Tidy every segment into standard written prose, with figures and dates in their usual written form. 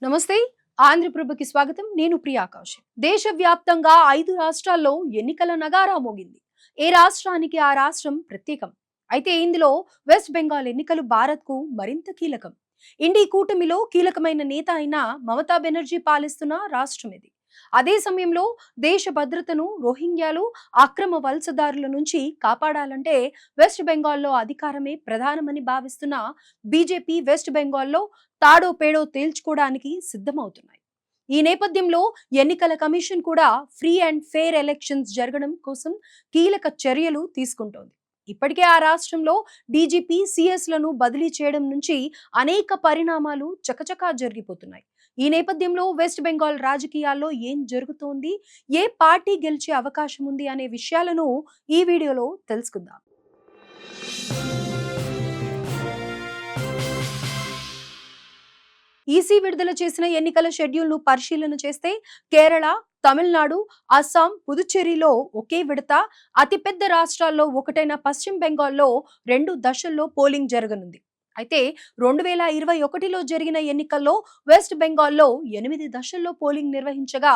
నమస్తే. ఆంధ్రప్రభకి స్వాగతం. నేను ప్రియాకాష్. దేశవ్యాప్తంగా 5 రాష్ట్రాల్లో ఎన్నికల నగారా మోగింది. ఏ రాష్ట్రానికి ఆ రాష్ట్రం ప్రత్యేకం. అయితే ఇందులో వెస్ట్ బెంగాల్ ఎన్నికలు భారత్కు మరింత కీలకం. ఇండి కూటమిలో కీలకమైన నేత అయిన మమతా బెనర్జీ పాలిస్తున్న రాష్ట్రం ఇది. అదే సమయంలో దేశ భద్రతను రోహింగ్యాలు అక్రమ వలసదారుల నుంచి కాపాడాలంటే వెస్ట్ బెంగాల్లో అధికారమే ప్రధానమని భావిస్తున్న బీజేపీ వెస్ట్ బెంగాల్లో తాడో పేడో తేల్చుకోవడానికి సిద్ధమవుతున్నాయి. ఈ నేపథ్యంలో ఎన్నికల కమిషన్ కూడా ఫ్రీ అండ్ ఫెయిర్ ఎలక్షన్స్ జరగడం కోసం కీలక చర్యలు తీసుకుంటోంది. ఇప్పటికే ఆ రాష్ట్రంలో డీజీపీ సిఎస్లను బదిలీ చేయడం నుంచి అనేక పరిణామాలు చకచకా జరిగిపోతున్నాయి. ఈ నేపథ్యంలో వెస్ట్ బెంగాల్ రాజకీయాల్లో ఏం జరుగుతోంది, ఏ పార్టీ గెలిచే అవకాశం ఉంది అనే విషయాలను ఈ వీడియోలో తెలుసుకుందాం. ఈసీ విడుదల చేసిన ఎన్నికల షెడ్యూల్ ను పరిశీలన చేస్తే కేరళ, తమిళనాడు, అస్సాం, పుదుచ్చేరిలో ఒకే విడత, అతిపెద్ద రాష్ట్రాల్లో ఒకటైన పశ్చిమ బెంగాల్లో 2 దశల్లో పోలింగ్ జరగనుంది. అయితే 2021లో జరిగిన ఎన్నికల్లో వెస్ట్ బెంగాల్లో 8 దశల్లో పోలింగ్ నిర్వహించగా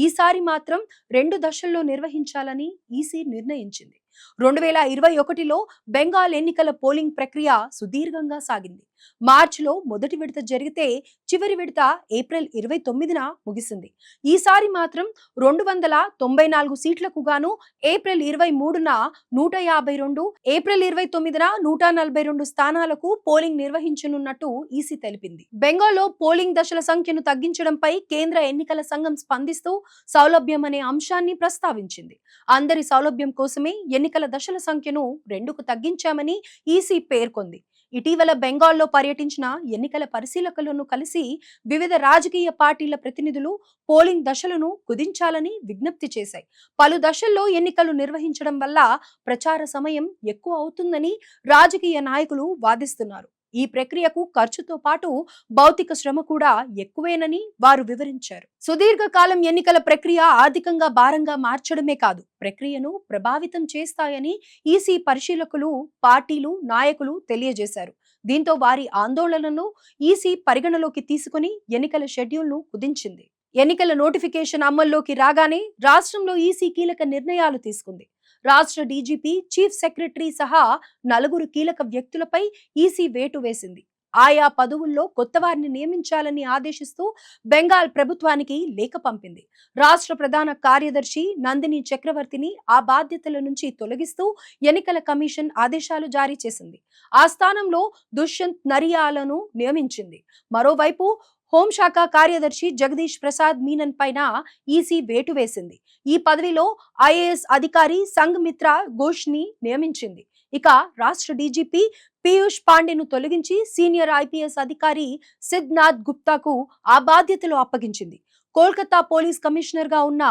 ఈసారి మాత్రం 2 దశల్లో నిర్వహించాలని ఈసీ నిర్ణయించింది. 2021లో బెంగాల్ ఎన్నికల పోలింగ్ ప్రక్రియ సుదీర్ఘంగా సాగింది. మార్చిలో మొదటి విడత జరిగితే చివరి విడత ఏప్రిల్ 29న ముగిసింది. ఈసారి మాత్రం 294 సీట్లకు గాను ఏప్రిల్ 23న 152, ఏప్రిల్ 29న 142 స్థానాలకు పోలింగ్ నిర్వహించనున్నట్టు ఈసీ తెలిపింది. బెంగాల్లో పోలింగ్ దశల సంఖ్యను తగ్గించడంపై కేంద్ర ఎన్నికల సంఘం స్పందిస్తూ సౌలభ్యం అనే అంశాన్ని ప్రస్తావించింది. అందరి సౌలభ్యం కోసమే ఎన్నికల దశల సంఖ్యను 2కు తగ్గించామని ఈసీ పేర్కొంది. ఇటీవల బెంగాల్లో పర్యటించిన ఎన్నికల పరిశీలకులను కలిసి వివిధ రాజకీయ పార్టీల ప్రతినిధులు పోలింగ్ దశలను కుదించాలని విజ్ఞప్తి చేశాయి. పలు దశల్లో ఎన్నికలు నిర్వహించడం వల్ల ప్రచార సమయం ఎక్కువ అవుతుందని రాజకీయ నాయకులు వాదిస్తున్నారు. ఈ ప్రక్రియకు ఖర్చుతో పాటు భౌతిక శ్రమ కూడా ఎక్కువేనని వారు వివరించారు. సుదీర్ఘకాలం ఎన్నికల ప్రక్రియ ఆర్థికంగా భారంగా మార్చడమే కాదు, ప్రక్రియను ప్రభావితం చేస్తాయని ఈసీ పరిశీలకులు, పార్టీలు, నాయకులు తెలియజేశారు. దీంతో వారి ఆందోళనను ఈసీ పరిగణలోకి తీసుకుని ఎన్నికల షెడ్యూల్ను కుదించింది. ఎన్నికల నోటిఫికేషన్ అమల్లోకి రాగానే రాష్ట్రంలో ఈసీ కీలక నిర్ణయాలు తీసుకుంది. రాష్ట్ర డీజీపీ, చీఫ్ సెక్రటరీ సహా 4 కీలక వ్యక్తులపై ఈసీ వేటు వేసింది. ఆయా పదవుల్లో కొత్త వారిని నియమించాలని ఆదేశిస్తూ బెంగాల్ ప్రభుత్వానికి లేఖ పంపింది. రాష్ట్ర ప్రధాన కార్యదర్శి నందిని చక్రవర్తిని ఆ బాధ్యతల నుంచి తొలగిస్తూ ఎన్నికల కమిషన్ ఆదేశాలు జారీ చేసింది. ఆ స్థానంలో దుష్యంత్ నరియాలను నియమించింది. మరోవైపు హోంశాఖ కార్యదర్శి జగదీష్ ప్రసాద్ మీనన్ పైన ఈసీ వేటు వేసింది. ఈ పదవిలో ఐఏఎస్ అధికారి సంఘమిత్రా ఘోష్ ని నియమించింది. ఇక రాష్ట్ర డీజీపీ పీయూష్ పాండేను తొలగించి సీనియర్ ఐపీఎస్ అధికారి సిద్నాథ్ గుప్తాకు ఆ బాధ్యతలు అప్పగించింది. కోల్కతా పోలీస్ కమిషనర్ గా ఉన్న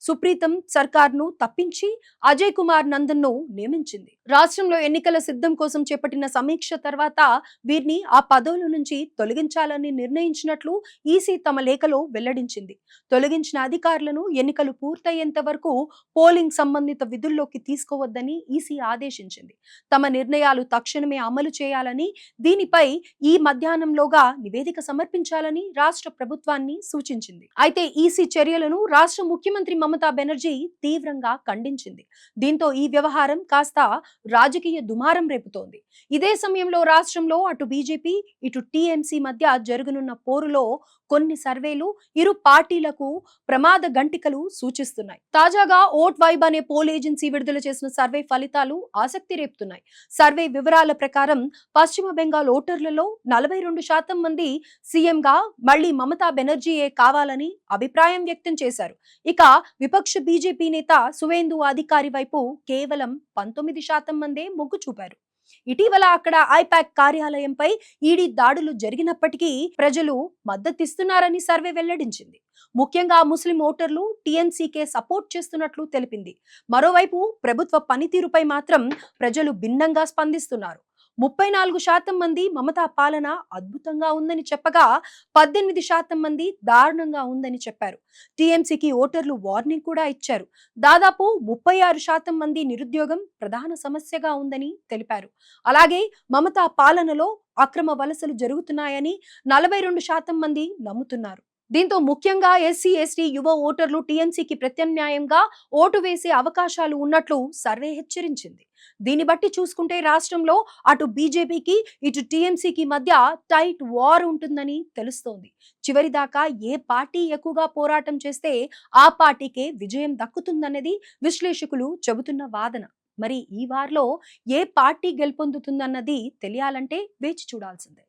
సుప్రీతం సర్కార్ ను తప్పించి అజయ్ కుమార్ నందన్ ను నియమించింది. రాష్ట్రంలో ఎన్నికల సిద్ధం కోసం చేపట్టిన సమీక్ష తర్వాత వీరిని ఆ పదవుల నుంచి తొలగించాలని నిర్ణయించినట్లు ఈసీ తమ లేఖలో వెల్లడించింది. తొలగించిన అధికారులను ఎన్నికలు పూర్తయ్యేంత వరకు పోలింగ్ సంబంధిత విధుల్లోకి తీసుకోవద్దని ఈసీ ఆదేశించింది. తమ నిర్ణయాలు తక్షణమే అమలు చేయాలని, దీనిపై ఈ మధ్యాహ్నంలోగా నివేదిక సమర్పించాలని రాష్ట్ర ప్రభుత్వాన్ని సూచించింది. అయితే ఈసీ చర్యలను రాష్ట్ర ముఖ్యమంత్రి మమతా బెనర్జీ తీవ్రంగా ఖండించింది. దీంతో ఈ వ్యవహారం కాస్త రాజకీయ దుమారం రేపుతోంది. ఇదే సమయంలో రాష్ట్రంలో అటు బీజేపీ, ఇటు టీఎంసీ మధ్య జరగనున్న పోరులో కొన్ని సర్వేలు ఇరు పార్టీలకు ప్రమాద గంటికలు సూచిస్తున్నాయి. తాజాగా ఓట్ వైబ్ అనే పోల్ ఏజెన్సీ విడుదల చేసిన సర్వే ఫలితాలు ఆసక్తి రేపుతున్నాయి. సర్వే వివరాల ప్రకారం పశ్చిమ బెంగాల్ ఓటర్లలో 42% మంది సీఎంగా మళ్లీ మమతా బెనర్జీయే కావాలని అభిప్రాయం వ్యక్తం చేశారు. ఇక విపక్ష బీజేపీ నేత సువేందు అధికారి వైపు కేవలం 19% మందే మొగ్గు చూపారు. ఇటీవల అక్కడ ఐపాక్ కార్యాలయంపై ఈడీ దాడులు జరిగినప్పటికీ ప్రజలు మద్దతిస్తున్నారని సర్వే వెల్లడించింది. ముఖ్యంగా ముస్లిం ఓటర్లు టీఎంసీకే సపోర్ట్ చేస్తున్నట్లు తెలిపింది. మరోవైపు ప్రభుత్వ పనితీరుపై మాత్రం ప్రజలు భిన్నంగా స్పందిస్తున్నారు. 34% మంది మమతా పాలన అద్భుతంగా ఉందని చెప్పగా 18% మంది దారుణంగా ఉందని చెప్పారు. టీఎంసీకి ఓటర్లు వార్నింగ్ కూడా ఇచ్చారు. దాదాపు 36% మంది నిరుద్యోగం ప్రధాన సమస్యగా ఉందని తెలిపారు. అలాగే మమతా పాలనలో అక్రమ వలసలు జరుగుతున్నాయని 42% మంది నమ్ముతున్నారు. దీంతో ముఖ్యంగా ఎస్సీ, ఎస్టీ యువ ఓటర్లు టీఎంసీకి ప్రత్యామ్నాయంగా ఓటు వేసే అవకాశాలు ఉన్నట్లు సర్వే హెచ్చరించింది. దీన్ని బట్టి చూసుకుంటే రాష్ట్రంలో అటు బీజేపీకి ఇటు టీఎంసీకి మధ్య టైట్ వార్ ఉంటుందని తెలుస్తోంది. చివరిదాకా ఏ పార్టీ ఎక్కువగా పోరాటం చేస్తే ఆ పార్టీకే విజయం దక్కుతుందన్నది విశ్లేషకులు చెబుతున్న వాదన. మరి ఈ వార్లో ఏ పార్టీ గెలుపొందుతుందన్నది తెలియాలంటే వేచి చూడాల్సిందే.